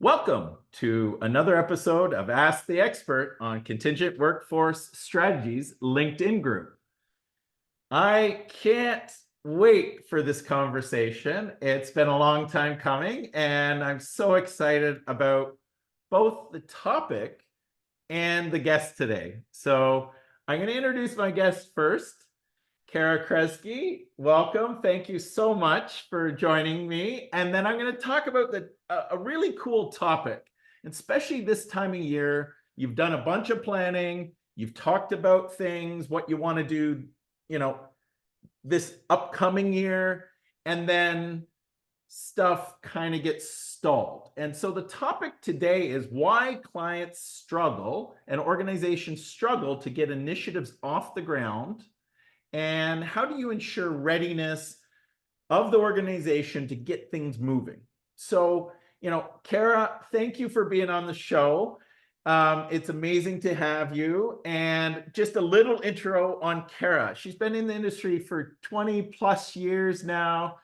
Welcome to another episode of Ask the Expert on Contingent Workforce Strategies LinkedIn group. I can't wait for this conversation. It's been a long time coming, and I'm so excited about both the topic and the guest today. So I'm going to introduce my guest first. Cara Kresge, welcome. Thank you so much for joining me. And then I'm going to talk about a really cool topic, especially this time of year. You've done a bunch of planning. You've talked about things, what you want to do, this upcoming year, and then stuff kind of gets stalled. And so the topic today is why clients struggle and organizations struggle to get initiatives off the ground. And how do you ensure readiness of the organization to get things moving? So, Cara, thank you for being on the show. It's amazing to have you. And just a little intro on Cara. She's been in the industry for 20 plus years now,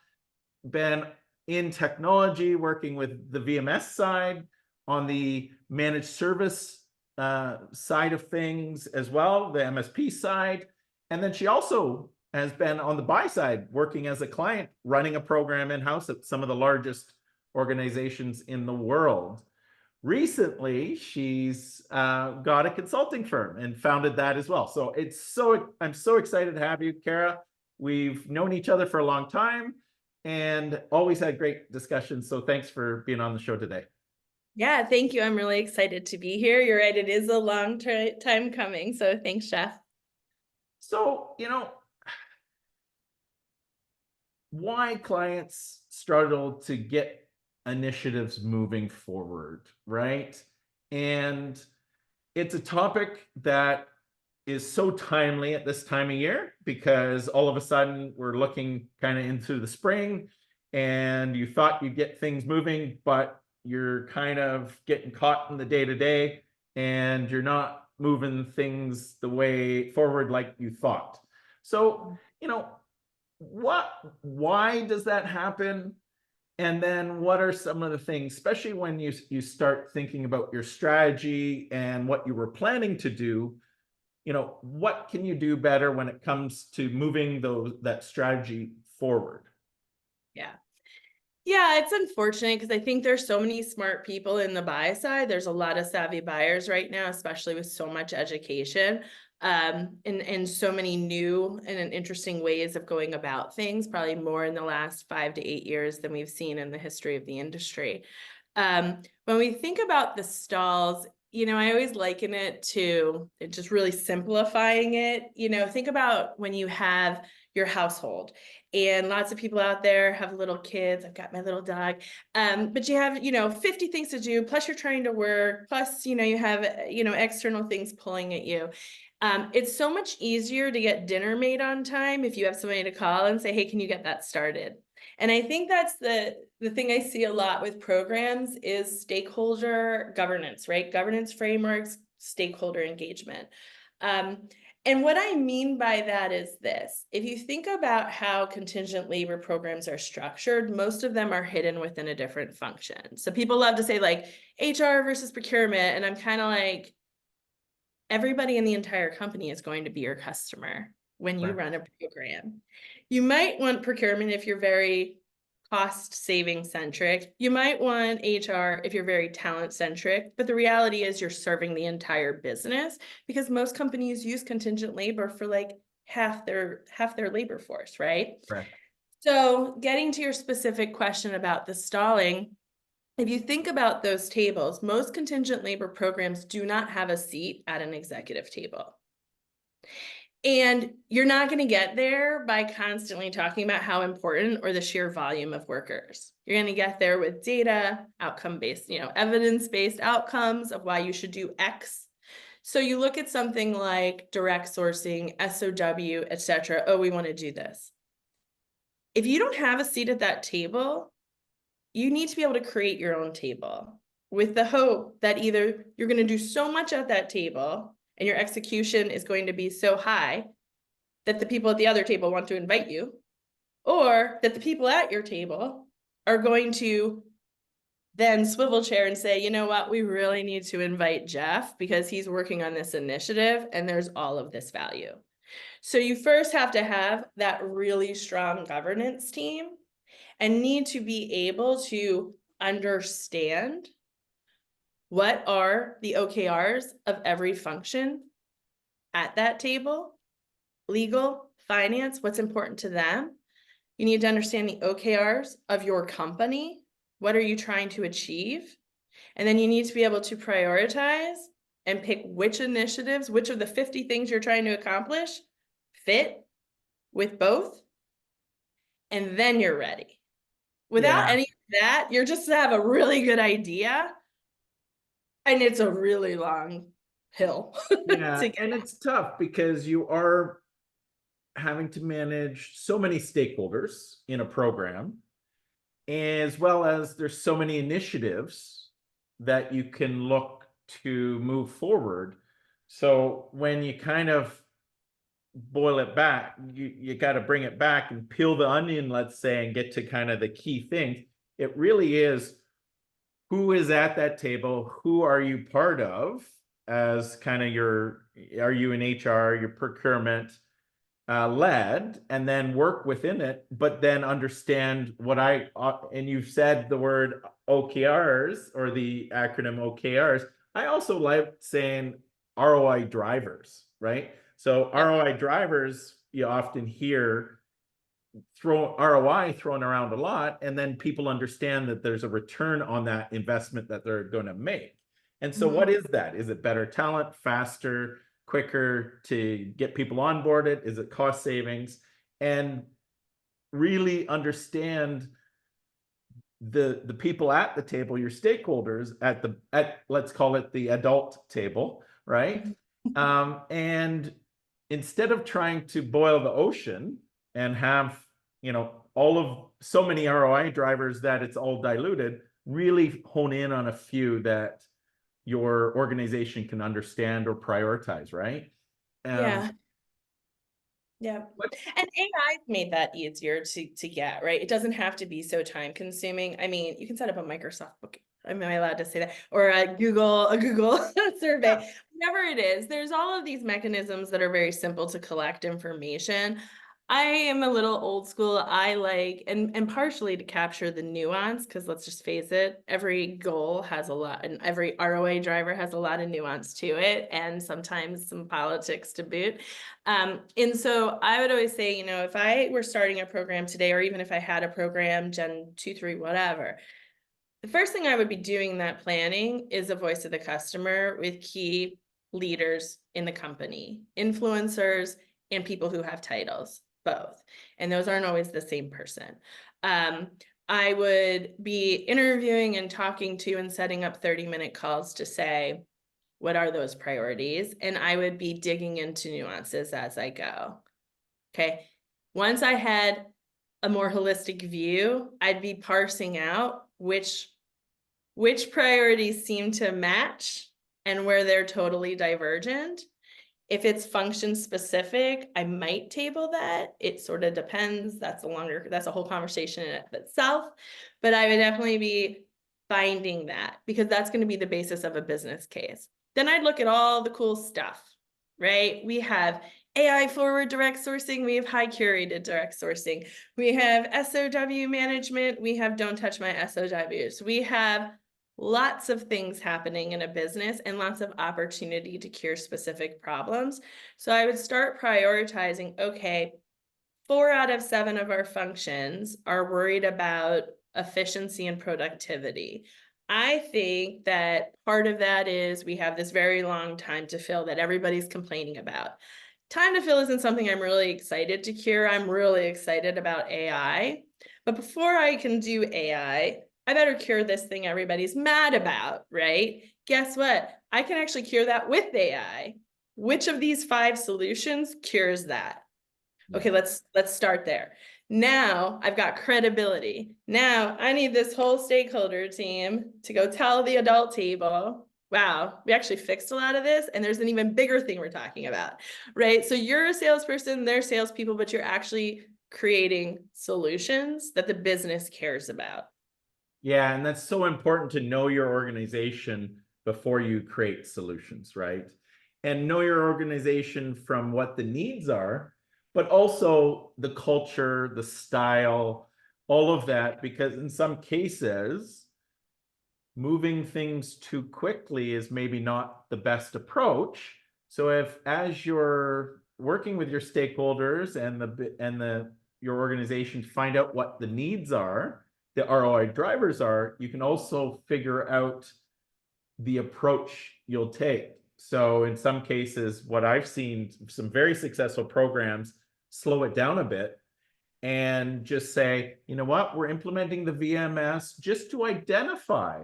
been in technology, working with the VMS side, on the managed service side of things as well, the MSP side. And then she also has been on the buy side, working as a client, running a program in-house at some of the largest organizations in the world. Recently, she's got a consulting firm and founded that as well. So I'm so excited to have you, Cara. We've known each other for a long time and always had great discussions. So thanks for being on the show today. Yeah, thank you. I'm really excited to be here. You're right, it is a long time coming. So thanks, Jeff. So, why clients struggle to get initiatives moving forward, right? And it's a topic that is so timely at this time of year because all of a sudden we're looking kind of into the spring and you thought you'd get things moving, but you're kind of getting caught in the day-to-day and you're not moving things the way forward like you thought. So, why does that happen? And then what are some of the things, especially when you start thinking about your strategy and what you were planning to do, what can you do better when it comes to moving that strategy forward? Yeah, it's unfortunate because I think there's so many smart people in the buy side. There's a lot of savvy buyers right now, especially with so much education, and so many new and interesting ways of going about things, probably more in the last 5 to 8 years than we've seen in the history of the industry. When we think about the stalls, I always liken it to just really simplifying it. Think about when you have your household. And lots of people out there have little kids. I've got my little dog. But you have, 50 things to do, plus you're trying to work, plus, you have, external things pulling at you. It's so much easier to get dinner made on time if you have somebody to call and say, hey, can you get that started? And I think that's the thing I see a lot with programs is stakeholder governance, right? Governance frameworks, stakeholder engagement. And what I mean by that is this. If you think about how contingent labor programs are structured, most of them are hidden within a different function. So people love to say like HR versus procurement. And I'm kind of like, everybody in the entire company is going to be your customer when you run a program. You might want procurement if you're very cost saving centric. You might want HR if you're very talent centric, but the reality is you're serving the entire business because most companies use contingent labor for like half their labor force, right? Right. So getting to your specific question about the stalling, if you think about those tables, most contingent labor programs do not have a seat at an executive table. And you're not going to get there by constantly talking about how important or the sheer volume of workers. You're going to get there with data, outcome-based, evidence-based outcomes of why you should do X. So you look at something like direct sourcing, SOW, et cetera. Oh, we want to do this. If you don't have a seat at that table, you need to be able to create your own table with the hope that either you're going to do so much at that table and your execution is going to be so high that the people at the other table want to invite you, or that the people at your table are going to then swivel chair and say, you know what, we really need to invite Jeff because he's working on this initiative and there's all of this value. So you first have to have that really strong governance team and need to be able to understand what are the OKRs of every function at that table, legal, finance, what's important to them. You need to understand the OKRs of your company. What are you trying to achieve? And then you need to be able to prioritize and pick which initiatives, which of the 50 things you're trying to accomplish fit with both. And then you're ready. Without Yeah. any of that, you're just to have a really good idea. And it's a really long hill Yeah. to get. And it's tough because you are having to manage so many stakeholders in a program, as well as there's so many initiatives that you can look to move forward. So when you kind of boil it back, you got to bring it back and peel the onion, let's say, and get to kind of the key things. It really is, who is at that table? Who are you part of as kind of are you in HR, your procurement led, and then work within it, but then understand what and you've said the word OKRs or the acronym OKRs. I also like saying ROI drivers, right? So Yep. ROI drivers, you often hear ROI thrown around a lot, and then people understand that there's a return on that investment that they're going to make. And so what is that? Is it better talent, faster, quicker to get people onboarded? Is it cost savings? And really understand the people at the table, your stakeholders at let's call it the adult table, right? And instead of trying to boil the ocean and have all of so many ROI drivers that it's all diluted, really hone in on a few that your organization can understand or prioritize, right? Yeah. Yeah. What? And AI's made that easier to get, right? It doesn't have to be so time consuming. I mean, you can set up a Microsoft book. Am I allowed to say that? Or a Google survey, Yeah. whatever it is. There's all of these mechanisms that are very simple to collect information. I am a little old school. I like, and partially to capture the nuance, because let's just face it, every goal has a lot, and every ROA driver has a lot of nuance to it, and sometimes some politics to boot. And so I would always say, if I were starting a program today, or even if I had a program, Gen 2, 3, whatever, the first thing I would be doing in that planning is a voice of the customer with key leaders in the company, influencers, and people who have titles, both. And those aren't always the same person. I would be interviewing and talking to and setting up 30-minute calls to say, what are those priorities? And I would be digging into nuances as I go. Okay. Once I had a more holistic view, I'd be parsing out which priorities seem to match and where they're totally divergent. If it's function specific, I might table that. It sort of depends. That's a whole conversation in itself. But I would definitely be finding that, because that's going to be the basis of a business case. Then I'd look at all the cool stuff, right? We have AI forward direct sourcing. We have high curated direct sourcing. We have SOW management. We have don't touch my SOWs. We have lots of things happening in a business and lots of opportunity to cure specific problems. So I would start prioritizing, okay, 4 out of 7 of our functions are worried about efficiency and productivity. I think that part of that is we have this very long time to fill that everybody's complaining about. Time to fill isn't something I'm really excited to cure. I'm really excited about AI. But before I can do AI, I better cure this thing everybody's mad about, right? Guess what? I can actually cure that with AI. Which of these 5 solutions cures that? Okay, let's start there. Now I've got credibility. Now I need this whole stakeholder team to go tell the adult table, wow, we actually fixed a lot of this, and there's an even bigger thing we're talking about, right? So you're a salesperson, they're salespeople, but you're actually creating solutions that the business cares about. Yeah, and that's so important to know your organization before you create solutions, right? And know your organization from what the needs are, but also the culture, the style, all of that, because in some cases, moving things too quickly is maybe not the best approach. So if as you're working with your stakeholders and the your organization, find out what the needs are, the ROI drivers are, you can also figure out the approach you'll take. So in some cases, what I've seen, some very successful programs slow it down a bit and just say, you know what, we're implementing the VMS just to identify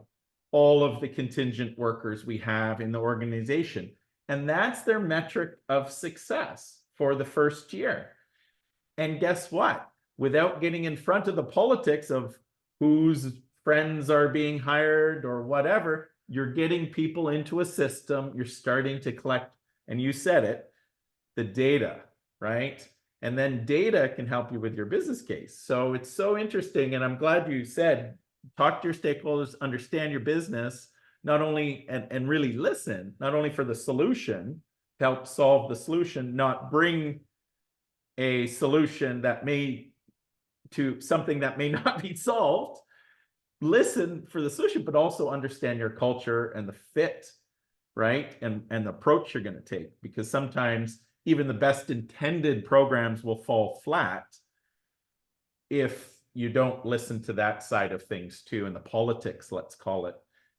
all of the contingent workers we have in the organization. And that's their metric of success for the first year. And guess what? Without getting in front of the politics of whose friends are being hired or whatever, you're getting people into a system. You're starting to collect, and you said it, the data, right? And then data can help you with your business case. So it's so interesting. And I'm glad you said, talk to your stakeholders, understand your business, not only, and really listen, not only for the solution, to help solve the solution, not bring a solution that may to something that may not be solved. Listen for the solution, but also understand your culture and the fit, right? And the approach you're going to take, because sometimes even the best intended programs will fall flat if you don't listen to that side of things too, and the politics, let's call it,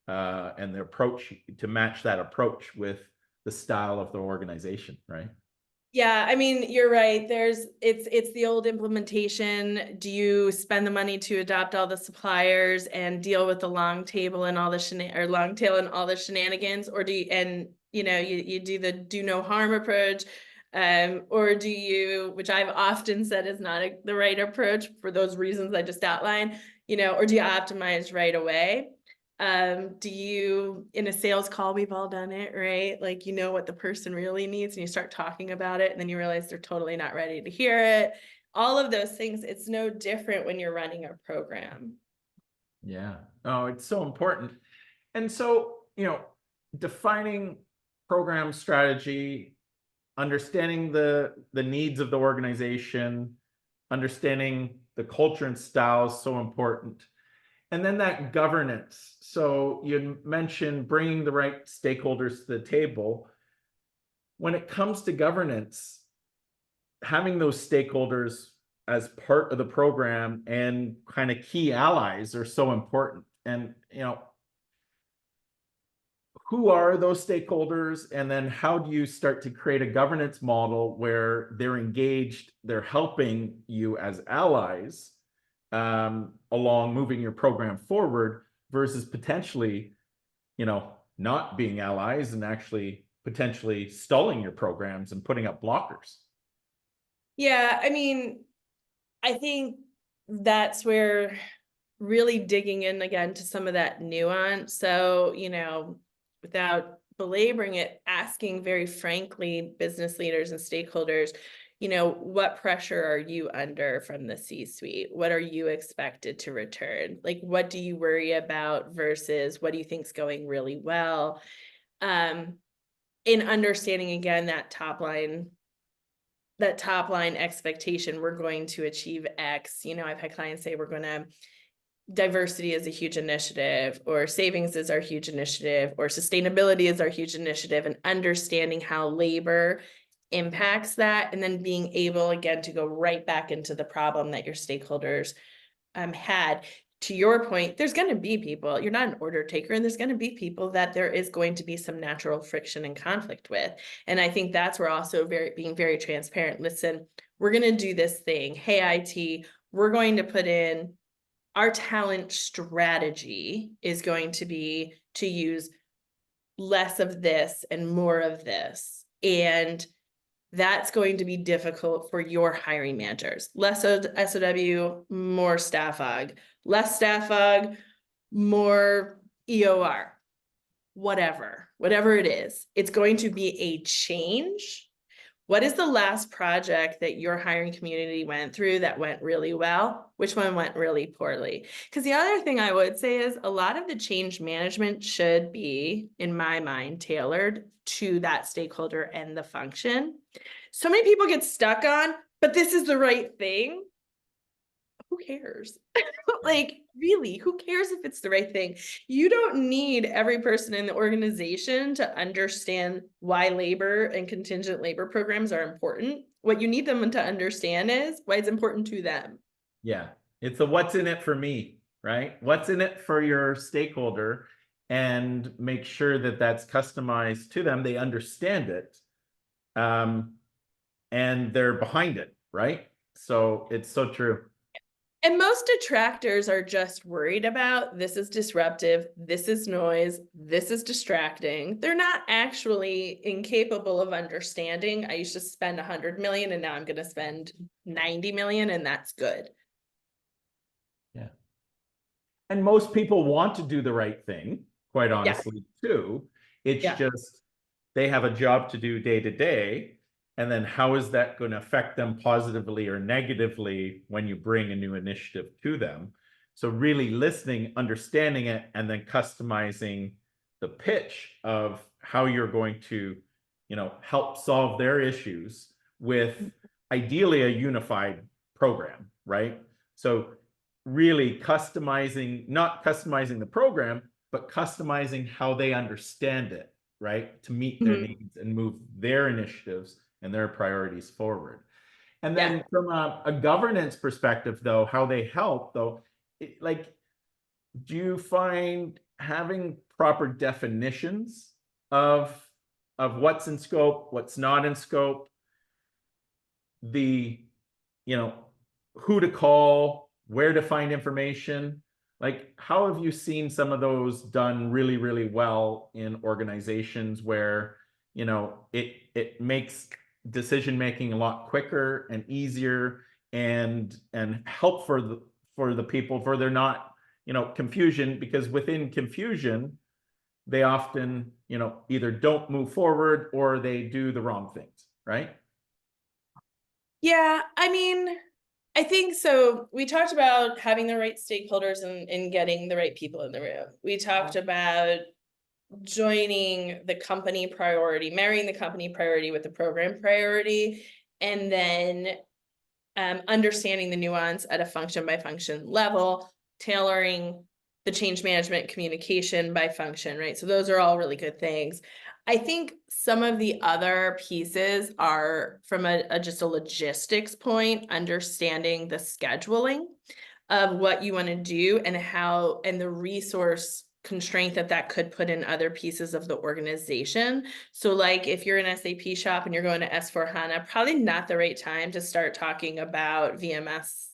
and the approach to match that approach with the style of the organization, right? Yeah, I mean, you're right. It's the old implementation. Do you spend the money to adopt all the suppliers and deal with the long table and all the long tail and all the shenanigans, or do you, and you do the do no harm approach, or do you, which I've often said is not the right approach for those reasons I just outlined, or do you optimize right away? Do you, in a sales call, we've all done it, right? Like, what the person really needs and you start talking about it and then you realize they're totally not ready to hear it. All of those things, it's no different when you're running a program. Yeah. Oh, it's so important. And so, defining program strategy, understanding the needs of the organization, understanding the culture and style is so important. And then that governance. So you mentioned bringing the right stakeholders to the table. When it comes to governance, having those stakeholders as part of the program and kind of key allies are so important. And, who are those stakeholders? And then how do you start to create a governance model where they're engaged, they're helping you as allies along moving your program forward versus potentially, not being allies and actually potentially stalling your programs and putting up blockers? Yeah, I mean, I think that's where really digging in again to some of that nuance. So, without belaboring it, asking very frankly, business leaders and stakeholders, what pressure are you under from the C-suite? What are you expected to return? Like, what do you worry about versus what do you think's going really well? In understanding again that top line expectation, we're going to achieve X. I've had clients say diversity is a huge initiative, or savings is our huge initiative, or sustainability is our huge initiative, and understanding how labor impacts that, and then being able again to go right back into the problem that your stakeholders had. To your point, there's going to be people, you're not an order taker, and there's going to be people that there is going to be some natural friction and conflict with. And I think that's where also being very transparent. Listen, we're going to do this thing. Hey, IT, we're going to put in our talent strategy is going to be to use less of this and more of this. And that's going to be difficult for your hiring managers. Less SOW, more staff aug, less staff aug, more EOR, whatever it is. It's going to be a change What is the last project that your hiring community went through that went really well? Which one went really poorly? Because the other thing I would say is a lot of the change management should be, in my mind, tailored to that stakeholder and the function. So many people get stuck on, but this is the right thing. Who cares? Like, really, who cares if it's the right thing? You don't need every person in the organization to understand why labor and contingent labor programs are important. What you need them to understand is why it's important to them. Yeah. It's a what's in it for me, right? What's in it for your stakeholder, and make sure that that's customized to them. They understand it. And they're behind it, right? So it's so true. And most detractors are just worried about this is disruptive, this is noise, this is distracting. They're not actually incapable of understanding. I used to spend 100 million and now I'm going to spend 90 million, and that's good. Yeah. And most people want to do the right thing, quite Yeah. honestly, too. It's Yeah. just they have a job to do day to day. And then how is that going to affect them positively or negatively when you bring a new initiative to them? So really listening, understanding it, and then customizing the pitch of how you're going to, help solve their issues with ideally a unified program, right? So really customizing, not customizing the program, but customizing how they understand it, right? To meet their Mhm. needs and move their initiatives and their priorities forward. And Yeah. then from a governance perspective, though, how they help, though, do you find having proper definitions of what's in scope, what's not in scope, the, you know, who to call, where to find information? Like, how have you seen some of those done really, really well in organizations where, it makes decision making a lot quicker and easier, and help for the people, for they're not, confusion, because within confusion, they often, either don't move forward or they do the wrong things, right? Yeah. I mean, I think so. We talked about having the right stakeholders and getting the right people in the room. We talked about joining the company priority, marrying the company priority with the program priority, and then understanding the nuance at a function by function level, tailoring the change management communication by function, right? So those are all really good things. I think some of the other pieces are from just a logistics point, understanding the scheduling of what you want to do and how, and the resource constraint that could put in other pieces of the organization. So like if you're an SAP shop and you're going to S/4HANA, probably not the right time to start talking about VMS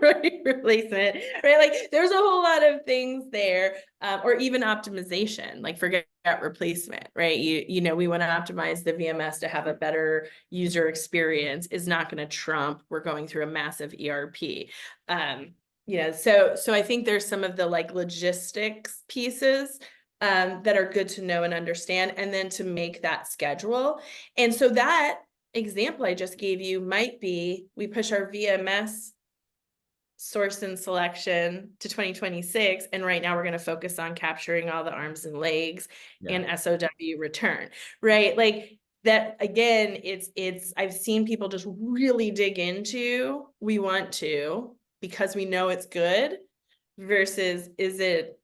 right, replacement, right? Like there's a whole lot of things there, or even optimization, like forget replacement, right? We want to optimize the VMS to have a better user experience is not going to trump we're going through a massive ERP. So I think there's some of the like logistics pieces that are good to know and understand, and then to make that schedule. And so that example I just gave you might be, we push our VMS source and selection to 2026, and right now we're going to focus on capturing all the arms and legs and SOW return, right? Like that again, it's I've seen people just really dig into, we want to because we know it's good, versus is it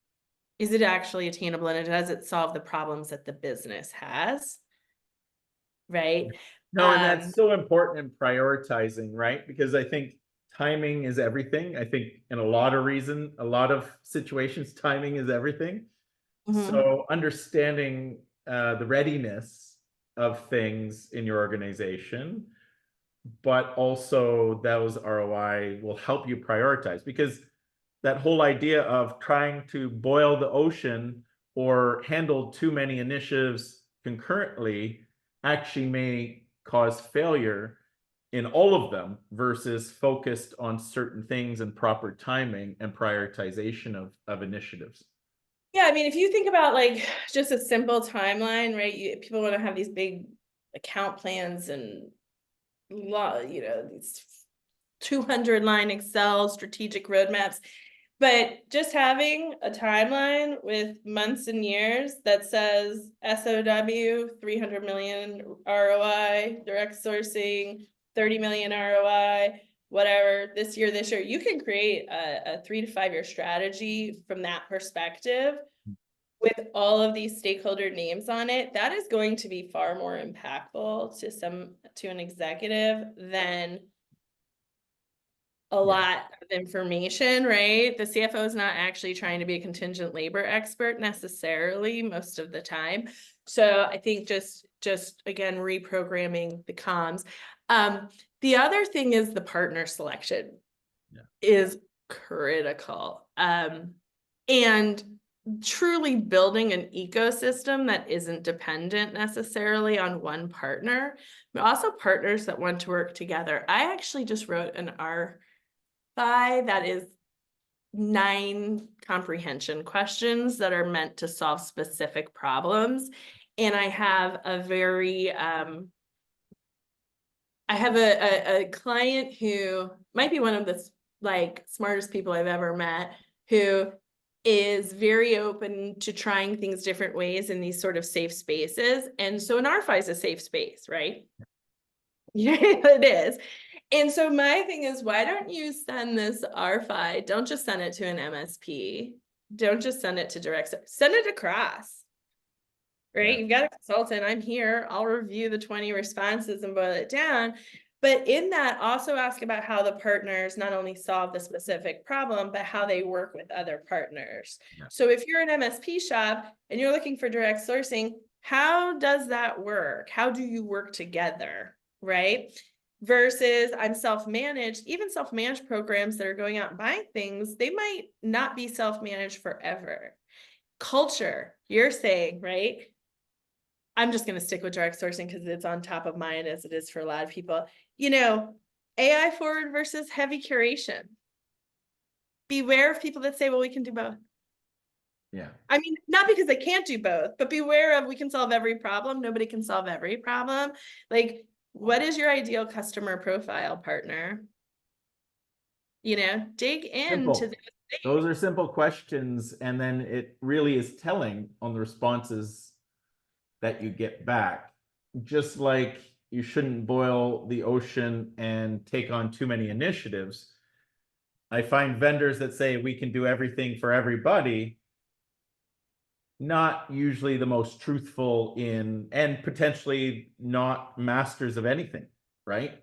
actually attainable, and does it solve the problems that the business has, right? No, and that's so important in prioritizing, right? Because I think timing is everything. I think in a lot of situations, timing is everything. So understanding the readiness of things in your organization, but also those ROI will help you prioritize, because that whole idea of trying to boil the ocean or handle too many initiatives concurrently actually may cause failure in all of them, versus focused on certain things and proper timing and prioritization of initiatives. Yeah, I mean, if you think about just a simple timeline, right? People want to have these big account plans and these 200-line Excel strategic roadmaps. But just having a timeline with months and years that says SOW, 300 million ROI, direct sourcing, 30 million ROI, whatever, this year, you can create a 3 to 5 year strategy from that perspective with all of these stakeholder names on it. That is going to be far more impactful to an executive than a lot of information, right? The CFO is not actually trying to be a contingent labor expert necessarily most of the time. So I think just again, reprogramming the comms. The other thing is the partner selection is critical. And truly building an ecosystem that isn't dependent necessarily on one partner, but also partners that want to work together. I actually just wrote an that is 9 comprehension questions that are meant to solve specific problems. And I have a very, I have a client who might be one of the smartest people I've ever met, who is very open to trying things different ways in these sort of safe spaces. And so an RFI is a safe space, right? Yeah, it is. And so my thing is, why don't you send this RFI? Don't just send it to an MSP. Don't just send it to direct, send it across, right? Yeah. You've got a consultant, I'm here, I'll review the 20 responses and boil it down. But in that, also ask about how the partners not only solve the specific problem, but how they work with other partners. Yeah. So if you're an MSP shop and you're looking for direct sourcing, how does that work? How do you work together, right? Versus I'm self-managed. Even self-managed programs that are going out and buying things, they might not be self-managed forever. Culture, you're saying, right? I'm just going to stick with direct sourcing because it's on top of mind as it is for a lot of people. AI forward versus heavy curation. Beware of people that say, well, we can do both. Yeah. I mean, not because they can't do both, but beware of we can solve every problem. Nobody can solve every problem. Like, what is your ideal customer profile partner? Dig into Simple. Those are simple questions, and then it really is telling on the responses that you get back. Just like you shouldn't boil the ocean and take on too many initiatives. I find vendors that say we can do everything for everybody not usually the most truthful and potentially not masters of anything, right?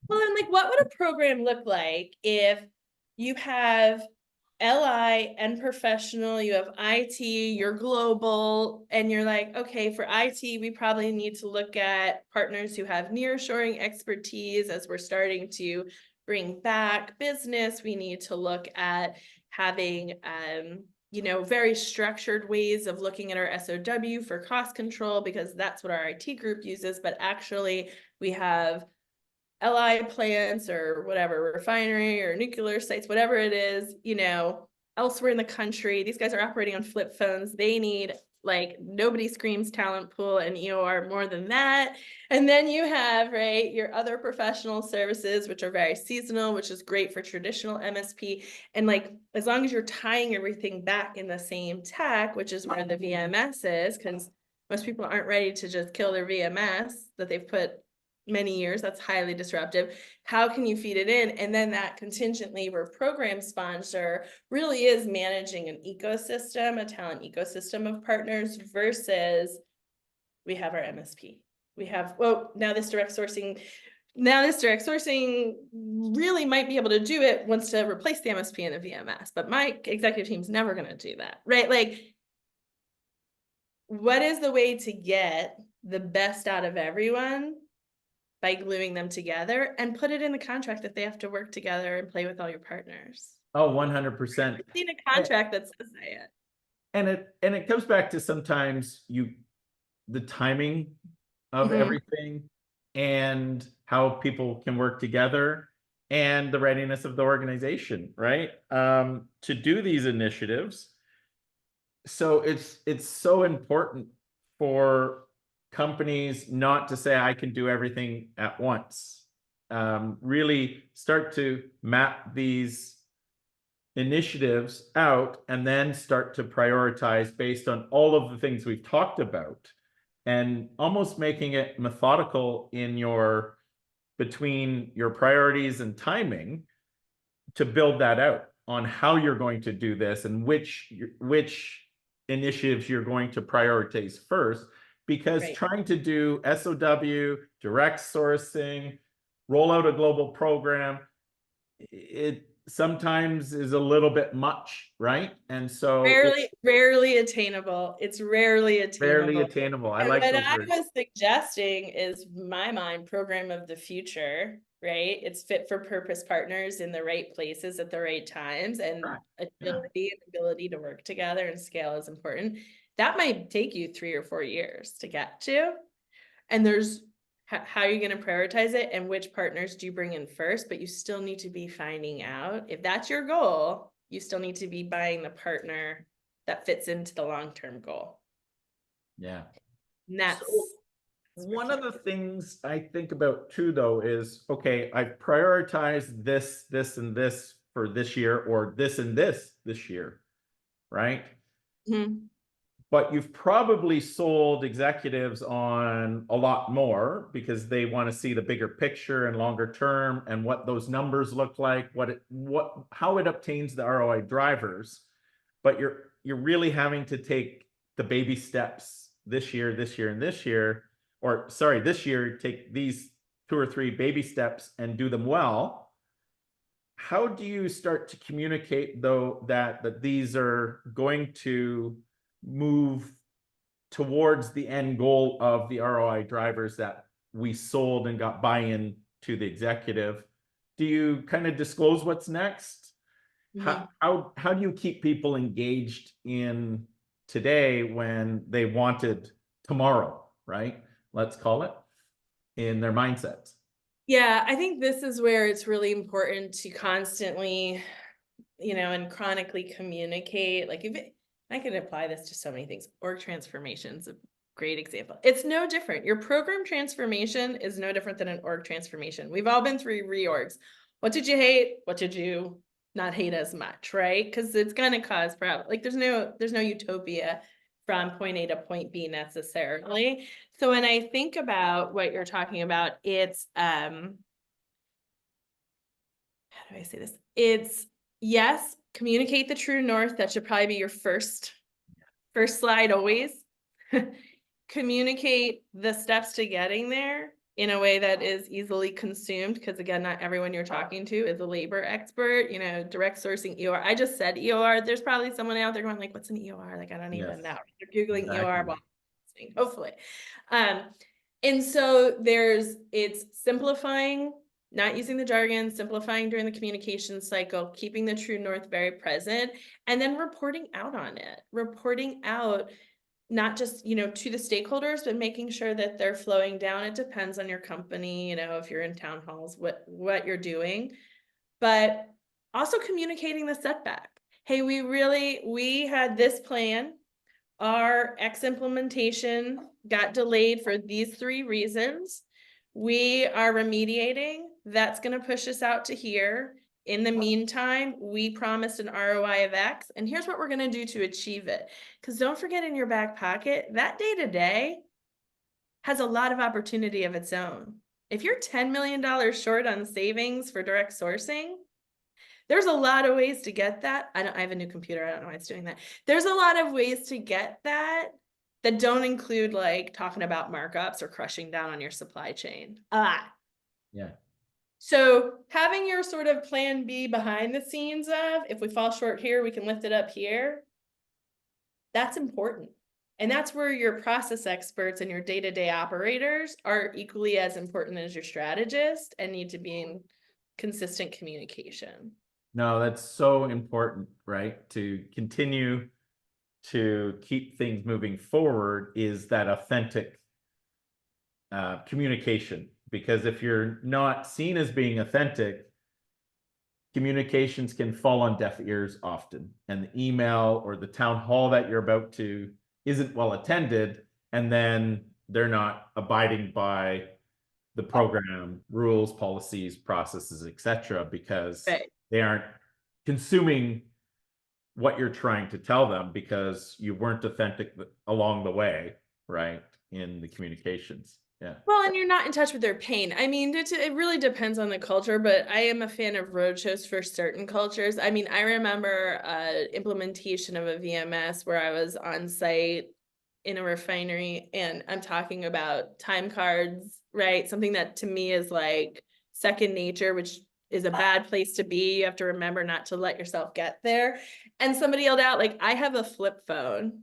Well, and what would a program look like if you have LI and professional, you have IT, you're global, and you're like, okay, for IT, we probably need to look at partners who have nearshoring expertise as we're starting to bring back business. We need to look at having very structured ways of looking at our SOW for cost control, because that's what our IT group uses. But actually, we have LI plants or whatever, refinery or nuclear sites, whatever it is, elsewhere in the country. These guys are operating on flip phones. They need, nobody screams talent pool and EOR more than that. And then you have, right, your other professional services, which are very seasonal, which is great for traditional MSP. And as long as you're tying everything back in the same tech, which is where the VMS is, because most people aren't ready to just kill their VMS that they've put many years. That's highly disruptive. How can you feed it in? And then that contingent labor program sponsor really is managing an ecosystem, a talent ecosystem of partners, versus we have our MSP. We have, now this direct sourcing really might be able to do it, wants to replace the MSP and the VMS, but my executive team's never going to do that, right? What is the way to get the best out of everyone by gluing them together, and put it in the contract that they have to work together and play with all your partners? Oh, 100%. I've seen a contract that says that. And it comes back to sometimes the timing of everything and how people can work together and the readiness of the organization, right? To do these initiatives. So it's so important for companies not to say I can do everything at once. really start to map these initiatives out and then start to prioritize based on all of the things we've talked about, and almost making it methodical in your between your priorities and timing to build that out on how you're going to do this and which initiatives you're going to prioritize first, because Right. trying to do SOW, direct sourcing, roll out a global program, it sometimes is a little bit much, right? And so it's Rarely attainable. It's rarely barely attainable. attainable. I And like what those I words. was suggesting is my mind program of the future, right? It's fit for purpose partners in the right places at the right times, and Right. Yeah. agility and ability to work together and scale is important. That might take you 3 or 4 years to get to. And there's how are you going to prioritize it and which partners do you bring in first, but you still need to be finding out if that's your goal. You still need to be buying the partner that fits into the long-term goal. Yeah. And So that's one tricky. of the things I think about too, though, is okay, I've prioritized this, and this for this year, or this and this year, right? Mhm. But you've probably sold executives on a lot more because they want to see the bigger picture and longer term and what those numbers look like, how it obtains the ROI drivers. But you're really having to take the baby steps this year, and this year, or sorry, this year, take these 2 or 3 baby steps and do them well. How do you start to communicate, though, that these are going to move towards the end goal of the ROI drivers that we sold and got buy-in to the executive? Do you kind of disclose what's next? Mhm. How do you keep people engaged in today when they wanted tomorrow, right? Let's call it, in their mindsets. Yeah, I think this is where it's really important to constantly, and chronically communicate. Like I could apply this to so many things. Org transformation is a great example. It's no different. Your program transformation is no different than an org transformation. We've all been through reorgs. What did you hate? What did you not hate as much, right? Because it's gonna cause problems. Like there's no utopia from point A to point B necessarily. So when I think about what you're talking about, it's how do I say this? It's yes, communicate the true north. That should probably be your first slide always. Communicate the steps to getting there in a way that is easily consumed, because again, not everyone you're talking to is a labor expert. Direct sourcing EOR. I just said EOR. There's probably someone out there going like, what's an EOR? Like, I don't Yes, even know. They're Googling EOR exactly. while listening, hopefully. And so it's simplifying, not using the jargon, simplifying during the communication cycle, keeping the true north very present, and then reporting out on it. Reporting out not just, to the stakeholders, but making sure that they're flowing down. It depends on your company, if you're in town halls, what you're doing, but also communicating the setback. Hey, we had this plan. Our X implementation got delayed for these 3 reasons. We are remediating. That's going to push us out to here. In the meantime, we promised an ROI of X, and here's what we're going to do to achieve it. Because don't forget, in your back pocket, that day-to-day has a lot of opportunity of its own. If you're $10 million short on savings for direct sourcing, there's a lot of ways to get that. I have a new computer. I don't know why it's doing that. There's a lot of ways to get that don't include like talking about markups or crushing down on your supply chain. Yeah. So having your sort of plan B behind the scenes of, if we fall short here, we can lift it up here. That's important. And that's where your process experts and your day-to-day operators are equally as important as your strategist and need to be in consistent communication. No, that's so important, right? To continue to keep things moving forward is that authentic communication. Because if you're not seen as being authentic, communications can fall on deaf ears often. And the email or the town hall that you're about to isn't well attended, and then they're not abiding by the program, rules, policies, processes, etc., because Right. they aren't consuming what you're trying to tell them because you weren't authentic along the way, right? In the communications. Yeah. Well, and you're not in touch with their pain. I mean, it really depends on the culture, but I am a fan of roadshows for certain cultures. I mean, I remember implementation of a VMS where I was on site in a refinery, and I'm talking about time cards, right? Something that to me is like second nature, which is a bad place to be. You have to remember not to let yourself get there. And somebody yelled out, like, I have a flip phone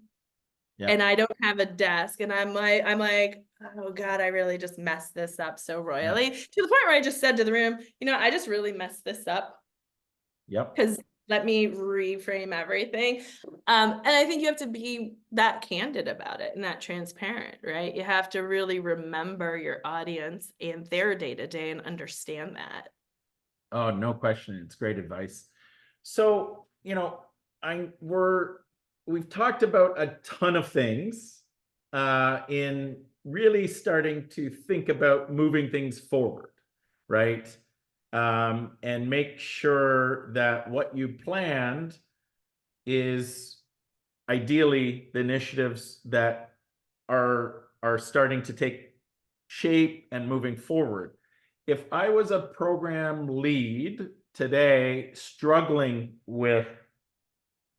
Yeah. and I don't have a desk. And I'm like, oh God, I really just messed this up so Yeah. royally, to the point where I just said to the room, I just really messed this up, Yep. because let me reframe everything. And I think you have to be that candid about it and that transparent, right? You have to really remember your audience and their day-to-day and understand that. Oh, no question. It's great advice. So, we've talked about a ton of things in really starting to think about moving things forward, right? And make sure that what you planned is ideally the initiatives that are starting to take shape and moving forward. If I was a program lead today struggling with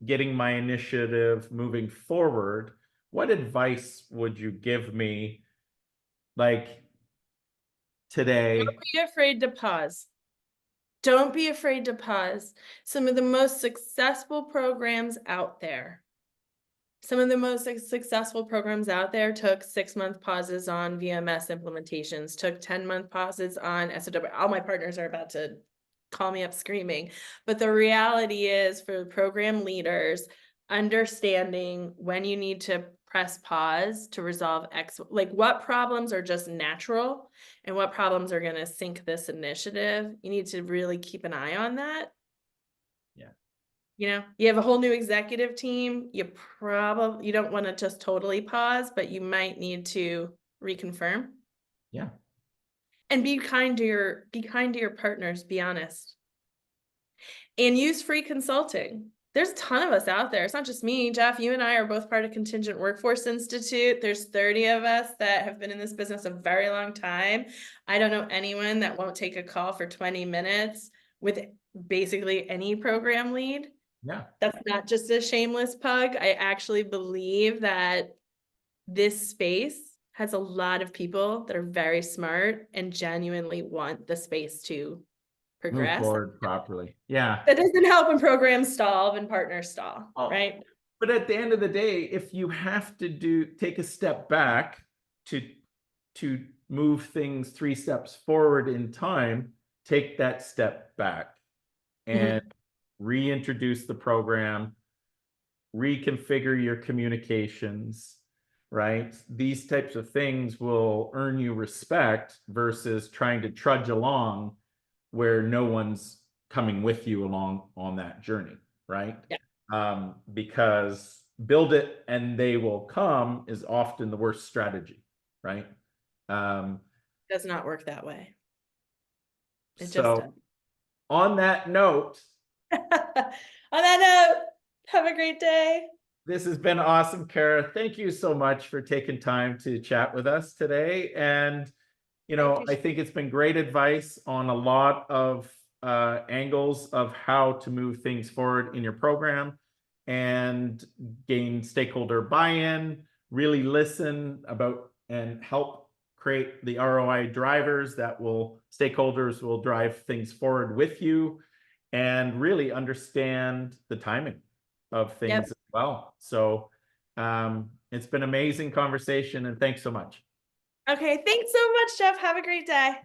getting my initiative moving forward, what advice would you give me, like, today? Don't be afraid to pause. Don't be afraid to pause. Some of the most successful programs out there Some of the most successful programs out there took 6-month pauses on VMS implementations, took 10-month pauses on SOW. All my partners are about to call me up screaming. But the reality is, for program leaders, understanding when you need to press pause to resolve like what problems are just natural and what problems are going to sink this initiative. You need to really keep an eye on that. Yeah. You have a whole new executive team. You don't want to just totally pause, but you might need to reconfirm. Yeah. And be kind to your partners, be honest. And use free consulting. There's a ton of us out there. It's not just me. Jeff, you and I are both part of Contingent Workforce Institute. There's 30 of us that have been in this business a very long time. I don't know anyone that won't take a call for 20 minutes with basically any program lead. Yeah. That's not just a shameless plug. I actually believe that this space has a lot of people that are very smart and genuinely want the space to Move progress. forward properly. Yeah. That doesn't help when programs stall and partners stall, Oh, right? but at the end of the day, if you have to take a step back to move things 3 steps forward in time, take that step back and reintroduce the program, reconfigure your communications, right? These types of things will earn you respect versus trying to trudge along where no one's coming with you along on that journey, right? Yeah. Because build it and they will come is often the worst strategy, right? Does not work that way. It just So does. on that note, On that note, have a great day. this has been awesome, Cara. Thank you so much for taking time to chat with us today. And, I think it's been great advice on a lot of angles of how to move things forward in your program and gain stakeholder buy-in, really listen about and help create the ROI drivers stakeholders will drive things forward with you, and really understand the timing of things. Yep. As well. So it's been an amazing conversation, and thanks so much. Okay, thanks so much, Jeff. Have a great day.